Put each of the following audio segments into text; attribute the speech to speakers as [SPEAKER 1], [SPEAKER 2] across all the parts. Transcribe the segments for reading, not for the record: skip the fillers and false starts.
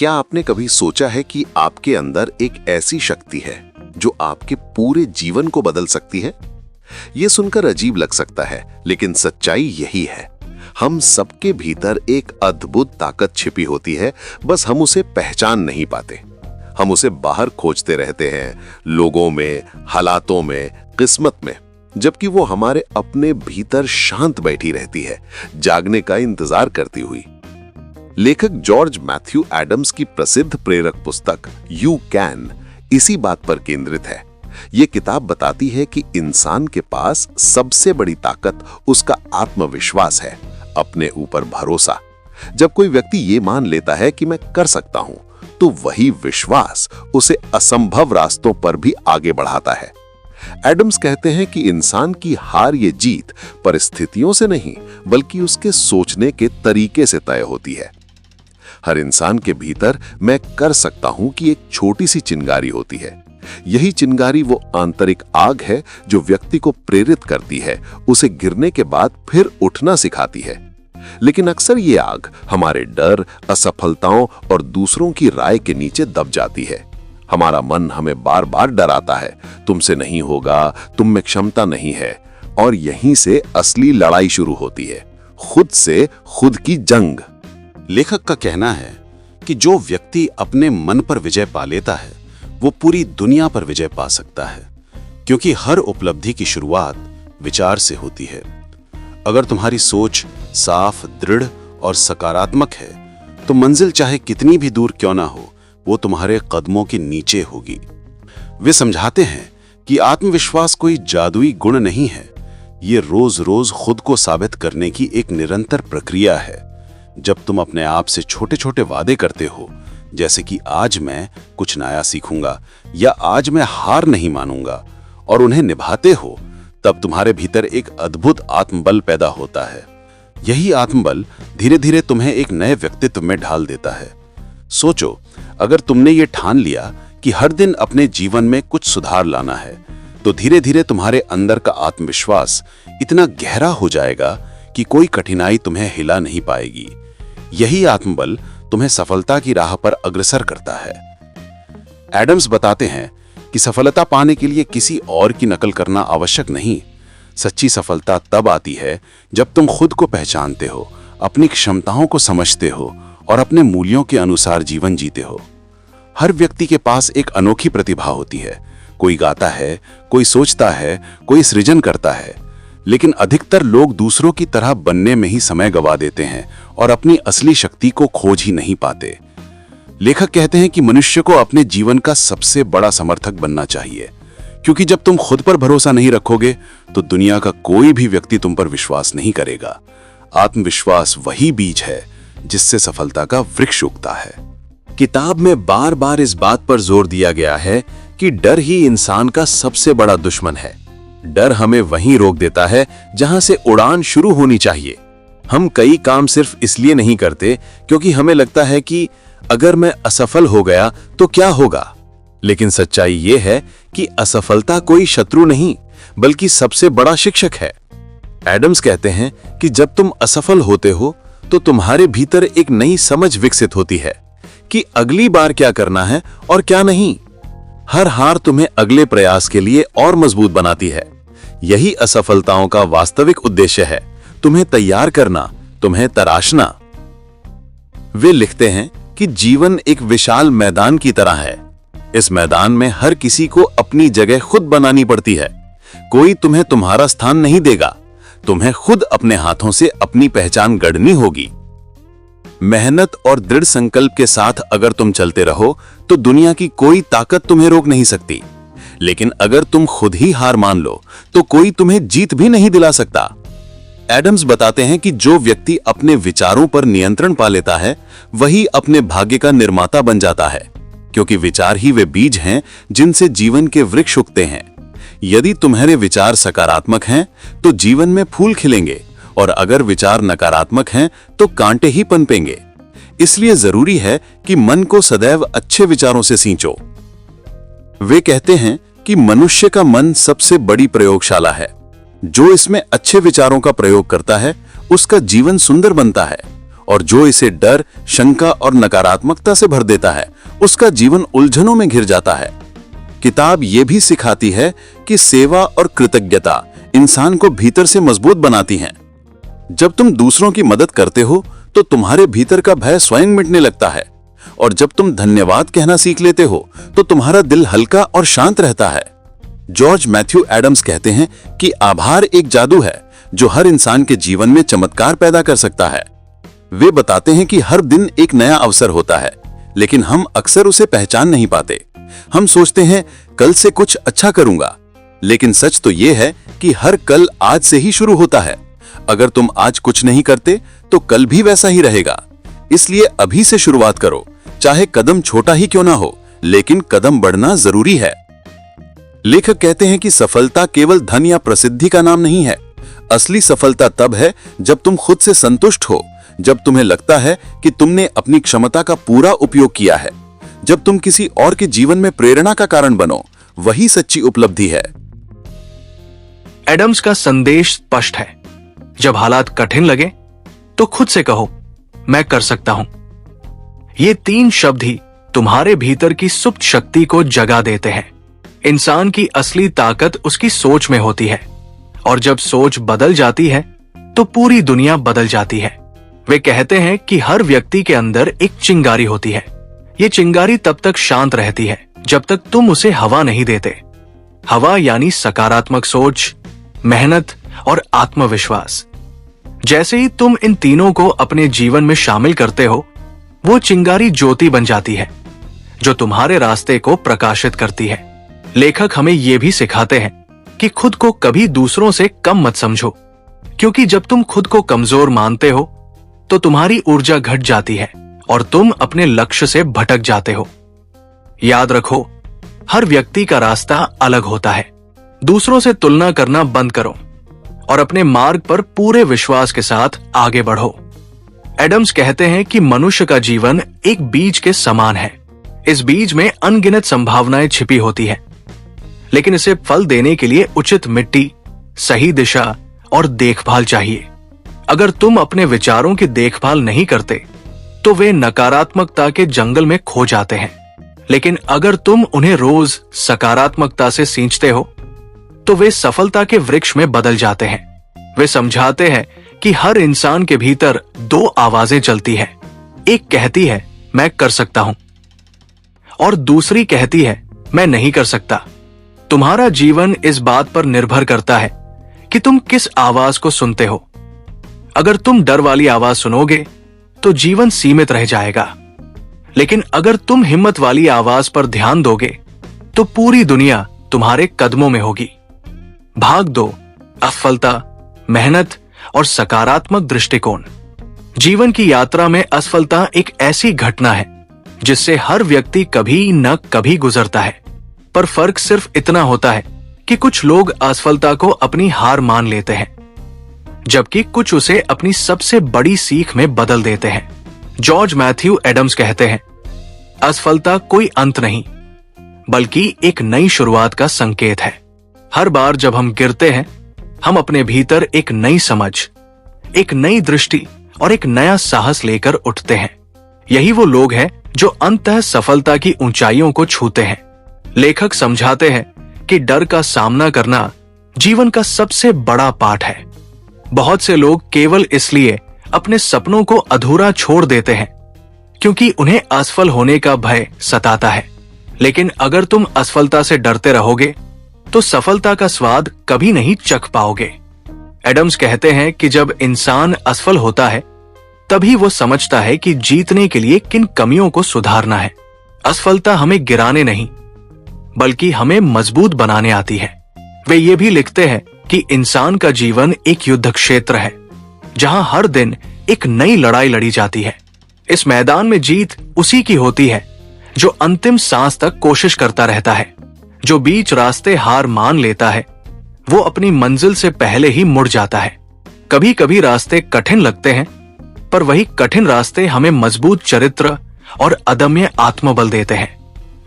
[SPEAKER 1] क्या आपने कभी सोचा है कि आपके अंदर एक ऐसी शक्ति है जो आपके पूरे जीवन को बदल सकती है? यह सुनकर अजीब लग सकता है, लेकिन सच्चाई यही है। हम सबके भीतर एक अद्भुत ताकत छिपी होती है, बस हम उसे पहचान नहीं पाते। हम उसे बाहर खोजते रहते हैं, लोगों में, हालातों में, किस्मत में, जबकि वो हमारे अपने भीतर शांत बैठी रहती है, जागने का इंतजार करती हुई। लेखक जॉर्ज मैथ्यू एडम्स की प्रसिद्ध प्रेरक पुस्तक यू कैन इसी बात पर केंद्रित है। ये किताब बताती है कि इंसान के पास सबसे बड़ी ताकत उसका आत्मविश्वास है, अपने ऊपर भरोसा। जब कोई व्यक्ति ये मान लेता है कि मैं कर सकता हूं, तो वही विश्वास उसे असंभव रास्तों पर भी आगे बढ़ाता है। एडम्स कहते हैं कि इंसान की हार ये जीत परिस्थितियों से नहीं, बल्कि उसके सोचने के तरीके से तय होती है। हर इंसान के भीतर मैं कर सकता हूं कि एक छोटी सी चिंगारी होती है। यही चिंगारी वो आंतरिक आग है जो व्यक्ति को प्रेरित करती है, उसे गिरने के बाद फिर उठना सिखाती है। लेकिन अक्सर ये आग हमारे डर, असफलताओं और दूसरों की राय के नीचे दब जाती है। हमारा मन हमें बार बार डराता है, तुमसे नहीं होगा, तुम में क्षमता नहीं है। और यहीं से असली लड़ाई शुरू होती है, खुद से खुद की जंग।
[SPEAKER 2] लेखक का कहना है कि जो व्यक्ति अपने मन पर विजय पा लेता है, वो पूरी दुनिया पर विजय पा सकता है, क्योंकि हर उपलब्धि की शुरुआत विचार से होती है। अगर तुम्हारी सोच साफ, दृढ़ और सकारात्मक है, तो मंजिल चाहे कितनी भी दूर क्यों ना हो, वो तुम्हारे कदमों के नीचे होगी। वे समझाते हैं कि आत्मविश्वास कोई जादुई गुण नहीं है, ये रोज रोज खुद को साबित करने की एक निरंतर प्रक्रिया है। जब तुम अपने आप से छोटे छोटे वादे करते हो, जैसे कि आज मैं कुछ नया सीखूंगा या आज मैं हार नहीं मानूंगा, और उन्हें निभाते हो, तब तुम्हारे भीतर एक अद्भुत आत्मबल पैदा होता है। यही आत्मबल धीरे धीरे तुम्हें एक नए व्यक्तित्व में ढाल देता है। सोचो, अगर तुमने ये ठान लिया कि हर दिन अपने जीवन में कुछ सुधार लाना है, तो धीरे धीरे तुम्हारे अंदर का आत्मविश्वास इतना गहरा हो जाएगा कि कोई कठिनाई तुम्हें हिला नहीं पाएगी। यही आत्मबल तुम्हें सफलता की राह पर अग्रसर करता है। एडम्स बताते हैं कि सफलता पाने के लिए किसी और की नकल करना आवश्यक नहीं। सच्ची सफलता तब आती है जब तुम खुद को पहचानते हो, अपनी क्षमताओं को समझते हो और अपने मूल्यों के अनुसार जीवन जीते हो। हर व्यक्ति के पास एक अनोखी प्रतिभा होती है। कोई गाता है, कोई सोचता है, कोई सृजन करता है, लेकिन अधिकतर लोग दूसरों की तरह बनने में ही समय गंवा देते हैं और अपनी असली शक्ति को खोज ही नहीं पाते। लेखक कहते हैं कि मनुष्य को अपने जीवन का सबसे बड़ा समर्थक बनना चाहिए, क्योंकि जब तुम खुद पर भरोसा नहीं रखोगे, तो दुनिया का कोई भी व्यक्ति तुम पर विश्वास नहीं करेगा। आत्मविश्वास वही बीज है जिससे सफलता का वृक्ष उगता है।
[SPEAKER 3] किताब में बार बार इस बात पर जोर दिया गया है कि डर ही इंसान का सबसे बड़ा दुश्मन है। डर हमें वहीं रोक देता है जहां से उड़ान शुरू होनी चाहिए। हम कई काम सिर्फ इसलिए नहीं करते क्योंकि हमें लगता है कि अगर मैं असफल हो गया तो क्या होगा। लेकिन सच्चाई यह है कि असफलता कोई शत्रु नहीं, बल्कि सबसे बड़ा शिक्षक है। एडम्स कहते हैं कि जब तुम असफल होते हो, तो तुम्हारे भीतर एक नई समझ विकसित होती है कि अगली बार क्या करना है और क्या नहीं। हर हार तुम्हें अगले प्रयास के लिए और मजबूत बनाती है। यही असफलताओं का वास्तविक उद्देश्य है, तुम्हें तैयार करना, तुम्हें तराशना। वे लिखते हैं कि जीवन एक विशाल मैदान की तरह है। इस मैदान में हर किसी को अपनी जगह खुद बनानी पड़ती है। कोई तुम्हें तुम्हारा स्थान नहीं देगा, तुम्हें खुद अपने हाथों से अपनी पहचान गढ़नी होगी। मेहनत और दृढ़ संकल्प के साथ अगर तुम चलते रहो, तो दुनिया की कोई ताकत तुम्हें रोक नहीं सकती। लेकिन अगर तुम खुद ही हार मान लो, तो कोई तुम्हें जीत भी नहीं दिला सकता। एडम्स बताते हैं कि जो व्यक्ति अपने विचारों पर नियंत्रण पा लेता है, वही अपने भाग्य का निर्माता बन जाता है, क्योंकि विचार ही वे बीज हैं जिनसे जीवन के वृक्ष उगते हैं। यदि तुम्हारे विचार सकारात्मक हैं, तो जीवन में फूल खिलेंगे, और अगर विचार नकारात्मक हैं, तो कांटे ही पनपेंगे। इसलिए जरूरी है कि मन को सदैव अच्छे विचारों से सींचो। वे कहते हैं कि मनुष्य का मन सबसे बड़ी प्रयोगशाला है। जो इसमें अच्छे विचारों का प्रयोग करता है, उसका जीवन सुंदर बनता है और जो इसे डर, शंका और नकारात्मकता से भर देता है, उसका जीवन उलझनों में घिर जाता है। किताब ये भी सिखाती है कि सेवा और कृतज्ञता इंसान को भीतर से मजबूत बनाती हैं। जब तुम दूसरों की मदद करते हो तो तुम्हारे भीतर का भय स्वयं मिटने लगता है, और जब तुम धन्यवाद कहना सीख लेते हो तो तुम्हारा दिल हल्का और शांत रहता है। जॉर्ज मैथ्यू एडम्स कहते हैं कि आभार एक जादू है जो हर इंसान के जीवन में चमत्कार पैदा कर सकता है। वे बताते हैं कि हर दिन एक नया अवसर होता है, लेकिन हम अक्सर उसे पहचान नहीं पाते। हम सोचते हैं कल से कुछ अच्छा करूंगा, लेकिन सच तो यह है कि हर कल आज से ही शुरू होता है। अगर तुम आज कुछ नहीं करते तो कल भी वैसा ही रहेगा। इसलिए अभी से शुरुआत करो, चाहे कदम छोटा ही क्यों ना हो, लेकिन कदम बढ़ना जरूरी है। लेखक कहते हैं कि सफलता केवल धन या प्रसिद्धि का नाम नहीं है। असली सफलता तब है जब तुम खुद से संतुष्ट हो, जब तुम्हें लगता है कि तुमने अपनी क्षमता का पूरा उपयोग किया है, जब तुम किसी और के जीवन में प्रेरणा का कारण बनो, वही सच्ची उपलब्धि है।
[SPEAKER 4] एडम्स का संदेश स्पष्ट है। जब हालात कठिन लगे तो खुद से कहो, मैं कर सकता हूं। ये 3 शब्द ही तुम्हारे भीतर की सुप्त शक्ति को जगा देते हैं। इंसान की असली ताकत उसकी सोच में होती है, और जब सोच बदल जाती है तो पूरी दुनिया बदल जाती है। वे कहते हैं कि हर व्यक्ति के अंदर एक चिंगारी होती है। ये चिंगारी तब तक शांत रहती है जब तक तुम उसे हवा नहीं देते। हवा यानी सकारात्मक सोच, मेहनत और आत्मविश्वास। जैसे ही तुम इन तीनों को अपने जीवन में शामिल करते हो, वो चिंगारी ज्योति बन जाती है जो तुम्हारे रास्ते को प्रकाशित करती है। लेखक हमें ये भी सिखाते हैं कि खुद को कभी दूसरों से कम मत समझो, क्योंकि जब तुम खुद को कमजोर मानते हो तो तुम्हारी ऊर्जा घट जाती है और तुम अपने लक्ष्य से भटक जाते हो। याद रखो, हर व्यक्ति का रास्ता अलग होता है। दूसरों से तुलना करना बंद करो और अपने मार्ग पर पूरे विश्वास के साथ आगे बढ़ो। एडम्स कहते हैं कि मनुष्य का जीवन एक बीज के समान है। इस बीज में अनगिनत संभावनाएं छिपी होती है, लेकिन इसे फल देने के लिए उचित मिट्टी, सही दिशा और देखभाल चाहिए। अगर तुम अपने विचारों की देखभाल नहीं करते तो वे नकारात्मकता के जंगल में खो जाते हैं, लेकिन अगर तुम उन्हें रोज सकारात्मकता से सींचते हो तो वे सफलता के वृक्ष में बदल जाते हैं। वे समझाते हैं कि हर इंसान के भीतर 2 आवाजें चलती हैं। एक कहती है मैं कर सकता हूं, और दूसरी कहती है मैं नहीं कर सकता। तुम्हारा जीवन इस बात पर निर्भर करता है कि तुम किस आवाज को सुनते हो। अगर तुम डर वाली आवाज सुनोगे तो जीवन सीमित रह जाएगा, लेकिन अगर तुम हिम्मत वाली आवाज पर ध्यान दोगे तो पूरी दुनिया तुम्हारे कदमों में होगी। भाग 2, असफलता, मेहनत और सकारात्मक दृष्टिकोण। जीवन की यात्रा में असफलता एक ऐसी घटना है जिससे हर व्यक्ति कभी न कभी गुजरता है, पर फर्क सिर्फ इतना होता है कि कुछ लोग असफलता को अपनी हार मान लेते हैं, जबकि कुछ उसे अपनी सबसे बड़ी सीख में बदल देते हैं। जॉर्ज मैथ्यू एडम्स कहते हैं, असफलता कोई अंत नहीं, बल्कि एक नई शुरुआत का संकेत है। हर बार जब हम गिरते हैं, हम अपने भीतर एक नई समझ, एक नई दृष्टि और एक नया साहस लेकर उठते हैं। यही वो लोग हैं जो अंततः सफलता की ऊंचाइयों को छूते हैं। लेखक समझाते हैं कि डर का सामना करना जीवन का सबसे बड़ा पाठ है। बहुत से लोग केवल इसलिए अपने सपनों को अधूरा छोड़ देते हैं क्योंकि उन्हें असफल होने का भय सताता है, लेकिन अगर तुम असफलता से डरते रहोगे तो सफलता का स्वाद कभी नहीं चख पाओगे। एडम्स कहते हैं कि जब इंसान असफल होता है तभी वो समझता है कि जीतने के लिए किन कमियों को सुधारना है। असफलता हमें गिराने नहीं बल्कि हमें मजबूत बनाने आती है। वे ये भी लिखते हैं कि इंसान का जीवन एक युद्ध क्षेत्र है जहां हर दिन एक नई लड़ाई लड़ी जाती है। इस मैदान में जीत उसी की होती है जो अंतिम सांस तक कोशिश करता रहता है। जो बीच रास्ते हार मान लेता है वो अपनी मंजिल से पहले ही मुड़ जाता है। कभी कभी रास्ते कठिन लगते हैं, पर वही कठिन रास्ते हमें मजबूत चरित्र और अदम्य आत्मबल देते हैं।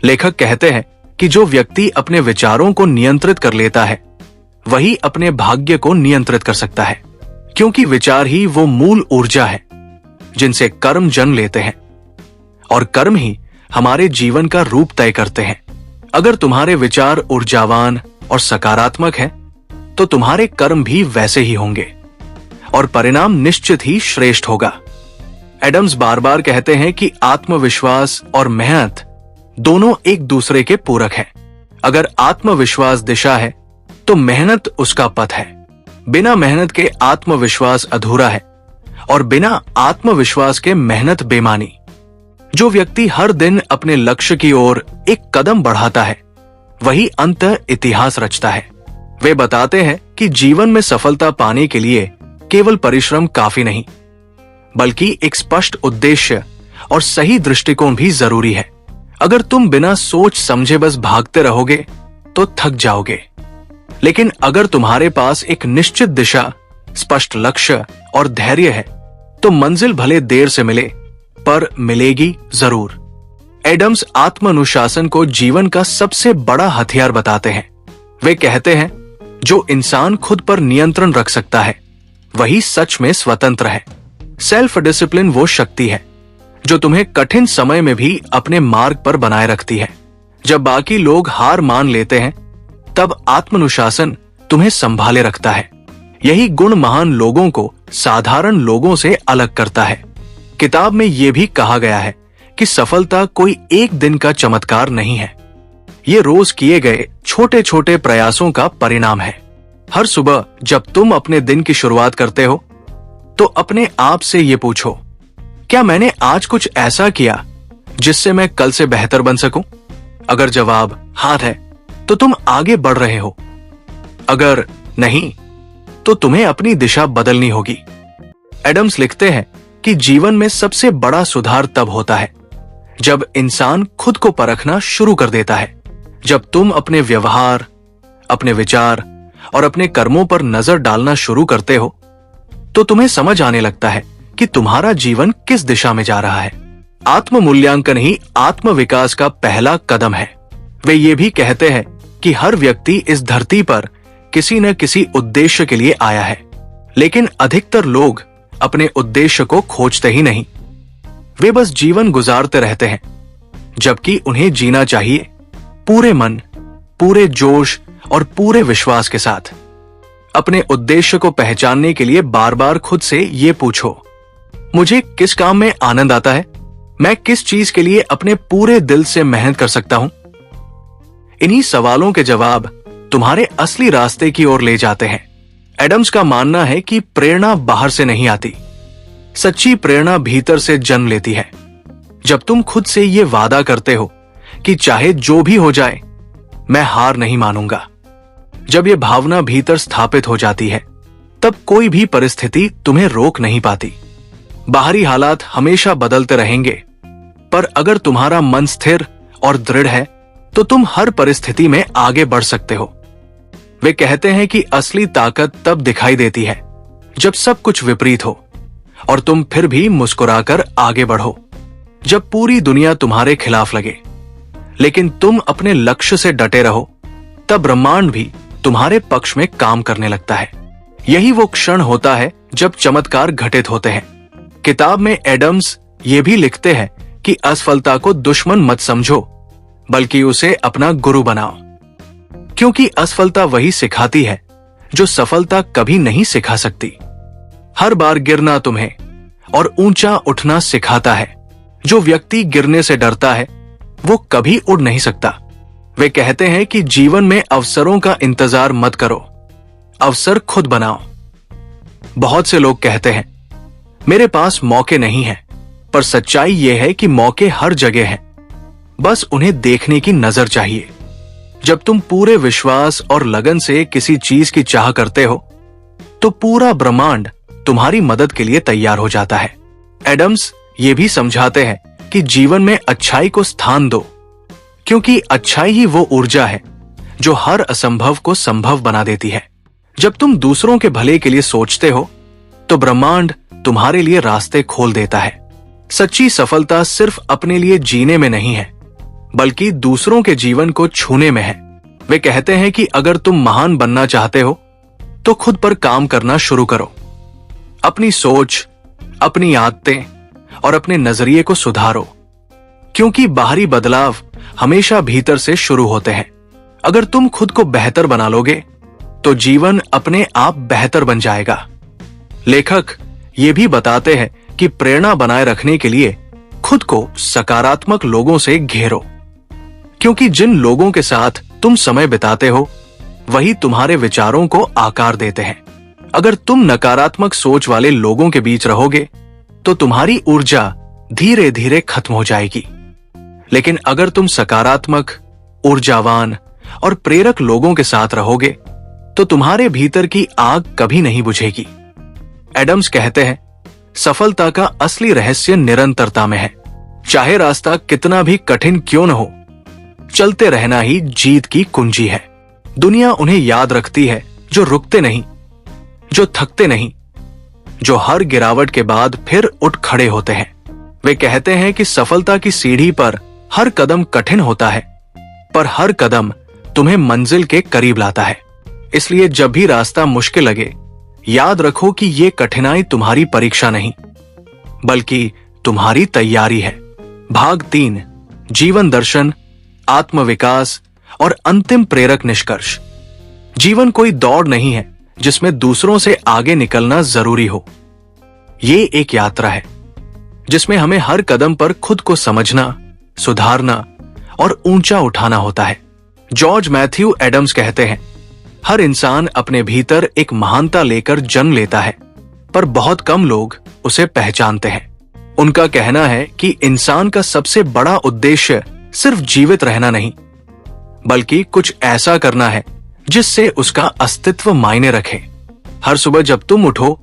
[SPEAKER 4] लेखक कहते हैं कि जो व्यक्ति अपने विचारों को नियंत्रित कर लेता है वही अपने भाग्य को नियंत्रित कर सकता है, क्योंकि विचार ही वो मूल ऊर्जा है जिनसे कर्म जन्म लेते हैं, और कर्म ही हमारे जीवन का रूप तय करते हैं। अगर तुम्हारे विचार ऊर्जावान और सकारात्मक हैं, तो तुम्हारे कर्म भी वैसे ही होंगे और परिणाम निश्चित ही श्रेष्ठ होगा। एडम्स बार बार कहते हैं कि आत्मविश्वास और मेहनत दोनों एक दूसरे के पूरक हैं। अगर आत्मविश्वास दिशा है तो मेहनत उसका पथ है। बिना मेहनत के आत्मविश्वास अधूरा है और बिना आत्मविश्वास के मेहनत बेमानी। जो व्यक्ति हर दिन अपने लक्ष्य की ओर एक कदम बढ़ाता है, वही अंततः इतिहास रचता है। वे बताते हैं कि जीवन में सफलता पाने के लिए केवल परिश्रम काफी नहीं, बल्कि एक स्पष्ट उद्देश्य और सही दृष्टिकोण भी जरूरी है। अगर तुम बिना सोच समझे बस भागते रहोगे तो थक जाओगे, लेकिन अगर तुम्हारे पास एक निश्चित दिशा, स्पष्ट लक्ष्य और धैर्य है, तो मंजिल भले देर से मिले पर मिलेगी जरूर। एडम्स आत्मानुशासन को जीवन का सबसे बड़ा हथियार बताते हैं। वे कहते हैं, जो इंसान खुद पर नियंत्रण रख सकता है, वही सच में स्वतंत्र है। सेल्फ डिसिप्लिन वो शक्ति है जो तुम्हें कठिन समय में भी अपने मार्ग पर बनाए रखती है। जब बाकी लोग हार मान लेते हैं, तब आत्मानुशासन तुम्हें संभाले रखता है। यही गुण महान लोगों को साधारण लोगों से अलग करता है। किताब में यह भी कहा गया है कि सफलता कोई एक दिन का चमत्कार नहीं है, ये रोज किए गए छोटे छोटे प्रयासों का परिणाम है। हर सुबह जब तुम अपने दिन की शुरुआत करते हो, तो अपने आप से ये पूछो, क्या मैंने आज कुछ ऐसा किया जिससे मैं कल से बेहतर बन सकूं? अगर जवाब हाँ है, तो तुम आगे बढ़ रहे हो। अगर नहीं, तो तुम्हें अपनी दिशा बदलनी होगी। एडम्स लिखते हैं कि जीवन में सबसे बड़ा सुधार तब होता है जब इंसान खुद को परखना शुरू कर देता है। जब तुम अपने व्यवहार, अपने विचार और अपने कर्मों पर नजर डालना शुरू करते हो, तो तुम्हें समझ आने लगता है कि तुम्हारा जीवन किस दिशा में जा रहा है। आत्म मूल्यांकन ही आत्म विकास का पहला कदम है। वे ये भी कहते हैं कि हर व्यक्ति इस धरती पर किसी न किसी उद्देश्य के लिए आया है, लेकिन अधिकतर लोग अपने उद्देश्य को खोजते ही नहीं। वे बस जीवन गुजारते रहते हैं, जबकि उन्हें जीना चाहिए पूरे मन, पूरे जोश और पूरे विश्वास के साथ। अपने उद्देश्य को पहचानने के लिए बार बार खुद से ये पूछो, मुझे किस काम में आनंद आता है? मैं किस चीज के लिए अपने पूरे दिल से मेहनत कर सकता हूं? इन्हीं सवालों के जवाब तुम्हारे असली रास्ते की ओर ले जाते हैं। एडम्स का मानना है कि प्रेरणा बाहर से नहीं आती, सच्ची प्रेरणा भीतर से जन्म लेती है। जब तुम खुद से ये वादा करते हो कि चाहे जो भी हो जाए, मैं हार नहीं मानूंगा, जब ये भावना भीतर स्थापित हो जाती है, तब कोई भी परिस्थिति तुम्हें रोक नहीं पाती। बाहरी हालात हमेशा बदलते रहेंगे, पर अगर तुम्हारा मन स्थिर और दृढ़ है, तो तुम हर परिस्थिति में आगे बढ़ सकते हो। वे कहते हैं कि असली ताकत तब दिखाई देती है जब सब कुछ विपरीत हो और तुम फिर भी मुस्कुराकर आगे बढ़ो। जब पूरी दुनिया तुम्हारे खिलाफ लगे, लेकिन तुम अपने लक्ष्य से डटे रहो, तब ब्रह्मांड भी तुम्हारे पक्ष में काम करने लगता है। यही वो क्षण होता है जब चमत्कार घटित होते हैं। किताब में एडम्स ये भी लिखते हैं कि असफलता को दुश्मन मत समझो, बल्कि उसे अपना गुरु बनाओ, क्योंकि असफलता वही सिखाती है जो सफलता कभी नहीं सिखा सकती। हर बार गिरना तुम्हें और ऊंचा उठना सिखाता है। जो व्यक्ति गिरने से डरता है, वो कभी उड़ नहीं सकता। वे कहते हैं कि जीवन में अवसरों का इंतजार मत करो, अवसर खुद बनाओ। बहुत से लोग कहते हैं, मेरे पास मौके नहीं हैं, पर सच्चाई यह है कि मौके हर जगह हैं, बस उन्हें देखने की नजर चाहिए। जब तुम पूरे विश्वास और लगन से किसी चीज की चाह करते हो, तो पूरा ब्रह्मांड तुम्हारी मदद के लिए तैयार हो जाता है। एडम्स ये भी समझाते हैं कि जीवन में अच्छाई को स्थान दो, क्योंकि अच्छाई ही वो ऊर्जा है जो हर असंभव को संभव बना देती है। जब तुम दूसरों के भले के लिए सोचते हो, तो ब्रह्मांड तुम्हारे लिए रास्ते खोल देता है। सच्ची सफलता सिर्फ अपने लिए जीने में नहीं है, बल्कि दूसरों के जीवन को छूने में है। वे कहते हैं कि अगर तुम महान बनना चाहते हो, तो खुद पर काम करना शुरू करो। अपनी सोच, अपनी आदतें और अपने नजरिए को सुधारो, क्योंकि बाहरी बदलाव हमेशा भीतर से शुरू होते हैं। अगर तुम खुद को बेहतर बना लोगे तो जीवन अपने आप बेहतर बन जाएगा। लेखक ये भी बताते हैं कि प्रेरणा बनाए रखने के लिए खुद को सकारात्मक लोगों से घेरो, क्योंकि जिन लोगों के साथ तुम समय बिताते हो वही तुम्हारे विचारों को आकार देते हैं। अगर तुम नकारात्मक सोच वाले लोगों के बीच रहोगे तो तुम्हारी ऊर्जा धीरे धीरे खत्म हो जाएगी। लेकिन अगर तुम सकारात्मक, ऊर्जावान और प्रेरक लोगों के साथ रहोगे तो तुम्हारे भीतर की आग कभी नहीं बुझेगी। एडम्स कहते हैं, सफलता का असली रहस्य निरंतरता में है। चाहे रास्ता कितना भी कठिन क्यों न हो, चलते रहना ही जीत की कुंजी है। दुनिया उन्हें याद रखती है जो रुकते नहीं, जो थकते नहीं, जो हर गिरावट के बाद फिर उठ खड़े होते हैं। वे कहते हैं कि सफलता की सीढ़ी पर हर कदम कठिन होता है, पर हर कदम तुम्हें मंजिल के करीब लाता है। इसलिए जब भी रास्ता मुश्किल लगे, याद रखो कि ये कठिनाई तुम्हारी परीक्षा नहीं, बल्कि तुम्हारी तैयारी है। भाग 3, जीवन दर्शन, आत्मविकास और अंतिम प्रेरक निष्कर्ष। जीवन कोई दौड़ नहीं है जिसमें दूसरों से आगे निकलना जरूरी हो। ये एक यात्रा है जिसमें हमें हर कदम पर खुद को समझना, सुधारना और ऊंचा उठाना होता है। जॉर्ज मैथ्यू एडम्स कहते हैं, हर इंसान अपने भीतर एक महानता लेकर जन्म लेता है, पर बहुत कम लोग उसे पहचानते हैं। उनका कहना है कि इंसान का सबसे बड़ा उद्देश्य सिर्फ जीवित रहना नहीं, बल्कि कुछ ऐसा करना है जिससे उसका अस्तित्व मायने रखे। हर सुबह जब तुम उठो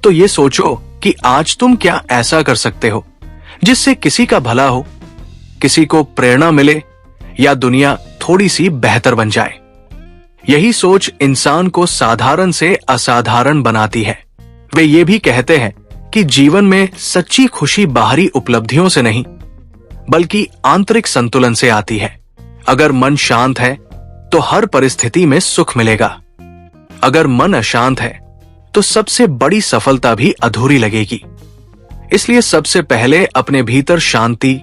[SPEAKER 4] तो ये सोचो कि आज तुम क्या ऐसा कर सकते हो जिससे किसी का भला हो, किसी को प्रेरणा मिले या दुनिया थोड़ी सी बेहतर बन जाए। यही सोच इंसान को साधारण से असाधारण बनाती है। वे ये भी कहते हैं कि जीवन में सच्ची खुशी बाहरी उपलब्धियों से नहीं, बल्कि आंतरिक संतुलन से आती है। अगर मन शांत है तो हर परिस्थिति में सुख मिलेगा। अगर मन अशांत है तो सबसे बड़ी सफलता भी अधूरी लगेगी। इसलिए सबसे पहले अपने भीतर शांति,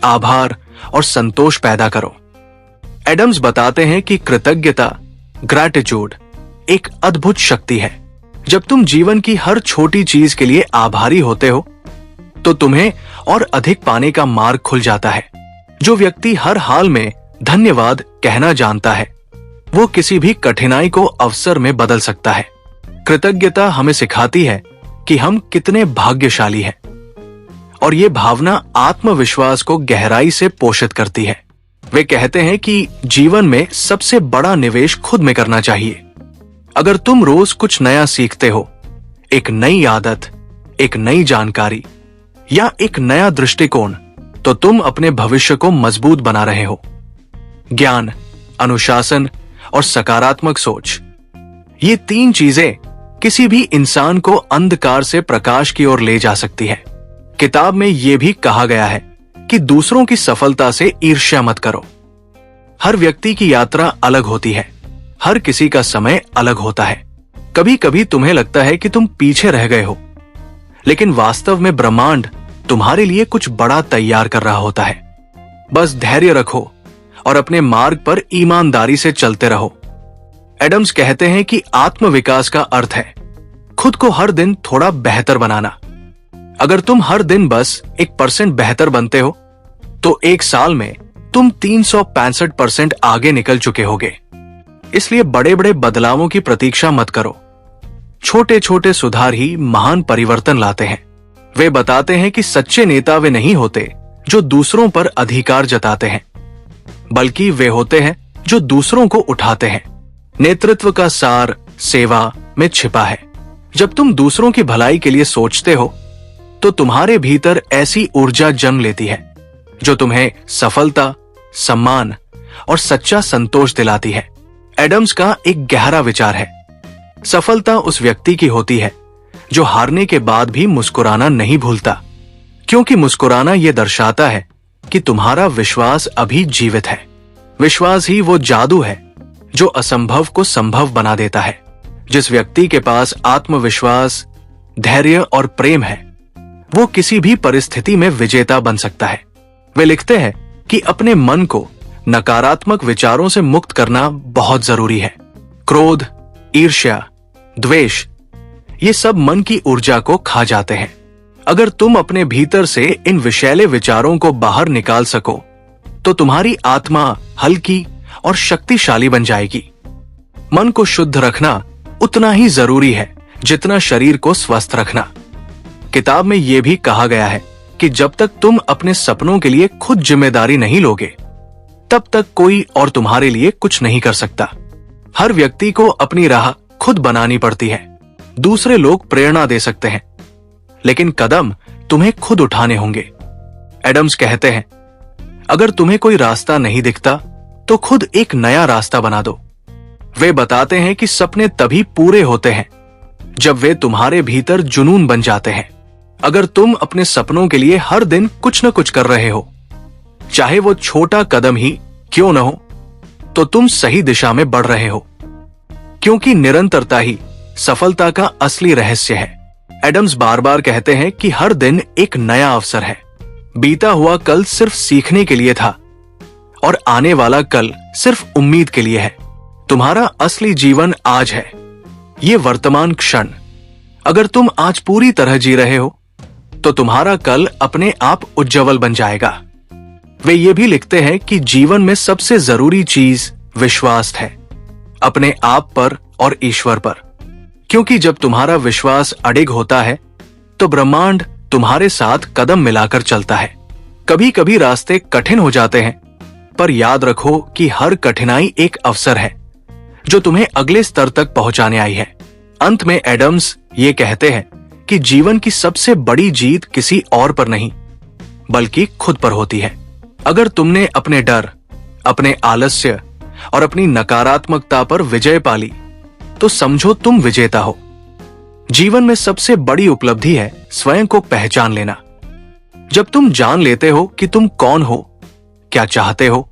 [SPEAKER 4] आभार और संतोष पैदा करो। एडम्स बताते हैं कि कृतज्ञता, ग्रैटिट्यूड, एक अद्भुत शक्ति है। जब तुम जीवन की हर छोटी चीज के लिए आभारी होते हो तो तुम्हें और अधिक पाने का मार्ग खुल जाता है। जो व्यक्ति हर हाल में धन्यवाद कहना जानता है, वो किसी भी कठिनाई को अवसर में बदल सकता है। कृतज्ञता हमें सिखाती है कि हम कितने भाग्यशाली हैं, और ये भावना आत्मविश्वास को गहराई से पोषित करती है। वे कहते हैं कि जीवन में सबसे बड़ा निवेश खुद में करना चाहिए। अगर तुम रोज कुछ नया सीखते हो, एक नई आदत, एक नई जानकारी या एक नया दृष्टिकोण, तो तुम अपने भविष्य को मजबूत बना रहे हो। ज्ञान, अनुशासन और सकारात्मक सोच, ये 3 चीजें किसी भी इंसान को अंधकार से प्रकाश की ओर ले जा सकती है। किताब में यह भी कहा गया है कि दूसरों की सफलता से ईर्ष्या मत करो। हर व्यक्ति की यात्रा अलग होती है, हर किसी का समय अलग होता है। कभी कभी तुम्हें लगता है कि तुम पीछे रह गए हो, लेकिन वास्तव में ब्रह्मांड तुम्हारे लिए कुछ बड़ा तैयार कर रहा होता है। बस धैर्य रखो और अपने मार्ग पर ईमानदारी से चलते रहो। एडम्स कहते हैं कि आत्मविकास का अर्थ है खुद को हर दिन थोड़ा बेहतर बनाना। अगर तुम हर दिन बस 1% बेहतर बनते हो तो 1 साल में तुम 365% आगे निकल चुके होगे। इसलिए बड़े बड़े बदलावों की प्रतीक्षा मत करो। छोटे छोटे सुधार ही महान परिवर्तन लाते हैं। वे बताते हैं कि सच्चे नेता वे नहीं होते जो दूसरों पर अधिकार जताते हैं, बल्कि वे होते हैं जो दूसरों को उठाते हैं। नेतृत्व का सार सेवा में छिपा है। जब तुम दूसरों की भलाई के लिए सोचते हो तो तुम्हारे भीतर ऐसी ऊर्जा जन्म लेती है जो तुम्हें सफलता, सम्मान और सच्चा संतोष दिलाती है। एडम्स का एक गहरा विचार है, सफलता उस व्यक्ति की होती है जो हारने के बाद भी मुस्कुराना नहीं भूलता, क्योंकि मुस्कुराना यह दर्शाता है कि तुम्हारा विश्वास अभी जीवित है। विश्वास ही वो जादू है जो असंभव को संभव बना देता है। जिस व्यक्ति के पास आत्मविश्वास, धैर्य और प्रेम है, वो किसी भी परिस्थिति में विजेता बन सकता है। वे लिखते हैं कि अपने मन को नकारात्मक विचारों से मुक्त करना बहुत जरूरी है। क्रोध, ईर्ष्या, द्वेष, ये सब मन की ऊर्जा को खा जाते हैं। अगर तुम अपने भीतर से इन विषैले विचारों को बाहर निकाल सको तो तुम्हारी आत्मा हल्की और शक्तिशाली बन जाएगी। मन को शुद्ध रखना उतना ही जरूरी है जितना शरीर को स्वस्थ रखना। किताब में यह भी कहा गया है कि जब तक तुम अपने सपनों के लिए खुद जिम्मेदारी नहीं लोगे तब तक कोई और तुम्हारे लिए कुछ नहीं कर सकता। हर व्यक्ति को अपनी राह खुद बनानी पड़ती है। दूसरे लोग प्रेरणा दे सकते हैं, लेकिन कदम तुम्हें खुद उठाने होंगे। एडम्स कहते हैं, अगर तुम्हें कोई रास्ता नहीं दिखता तो खुद एक नया रास्ता बना दो। वे बताते हैं कि सपने तभी पूरे होते हैं जब वे तुम्हारे भीतर जुनून बन जाते हैं। अगर तुम अपने सपनों के लिए हर दिन कुछ न कुछ कर रहे हो, चाहे वो छोटा कदम ही क्यों न हो, तो तुम सही दिशा में बढ़ रहे हो, क्योंकि निरंतरता ही सफलता का असली रहस्य है। एडम्स बार बार कहते हैं कि हर दिन एक नया अवसर है। बीता हुआ कल सिर्फ सीखने के लिए था और आने वाला कल सिर्फ उम्मीद के लिए है। तुम्हारा असली जीवन आज है, ये वर्तमान क्षण। अगर तुम आज पूरी तरह जी रहे हो तो तुम्हारा कल अपने आप उज्जवल बन जाएगा। वे ये भी लिखते हैं कि जीवन में सबसे जरूरी चीज विश्वास है, अपने आप पर और ईश्वर पर, क्योंकि जब तुम्हारा विश्वास अडिग होता है तो ब्रह्मांड तुम्हारे साथ कदम मिलाकर चलता है। कभी कभी रास्ते कठिन हो जाते हैं, पर याद रखो कि हर कठिनाई एक अवसर है जो तुम्हें अगले स्तर तक पहुंचाने आई है। अंत में एडम्स ये कहते हैं कि जीवन की सबसे बड़ी जीत किसी और पर नहीं बल्कि खुद पर होती है। अगर तुमने अपने डर, अपने आलस्य और अपनी नकारात्मकता पर विजय पाली तो समझो तुम विजेता हो। जीवन में सबसे बड़ी उपलब्धि है स्वयं को पहचान लेना। जब तुम जान लेते हो कि तुम कौन हो, क्या चाहते हो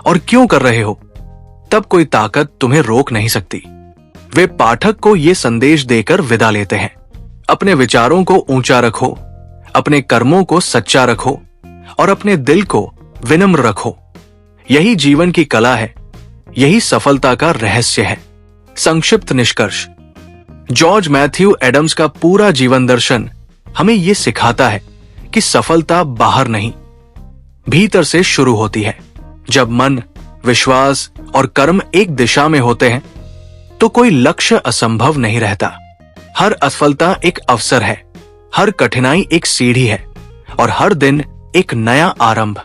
[SPEAKER 4] और क्यों कर रहे हो, तब कोई ताकत तुम्हें रोक नहीं सकती। वे पाठक को यह संदेश देकर विदा लेते हैं, अपने विचारों को ऊंचा रखो, अपने कर्मों को सच्चा रखो और अपने दिल को विनम्र रखो। यही जीवन की कला है, यही सफलता का रहस्य है। संक्षिप्त निष्कर्ष, जॉर्ज मैथ्यू एडम्स का पूरा जीवन दर्शन हमें यह सिखाता है कि सफलता बाहर नहीं, भीतर से शुरू होती है। जब मन, विश्वास और कर्म एक दिशा में होते हैं तो कोई लक्ष्य असंभव नहीं रहता। हर असफलता एक अवसर है, हर कठिनाई एक सीढ़ी है और हर दिन एक नया आरंभ।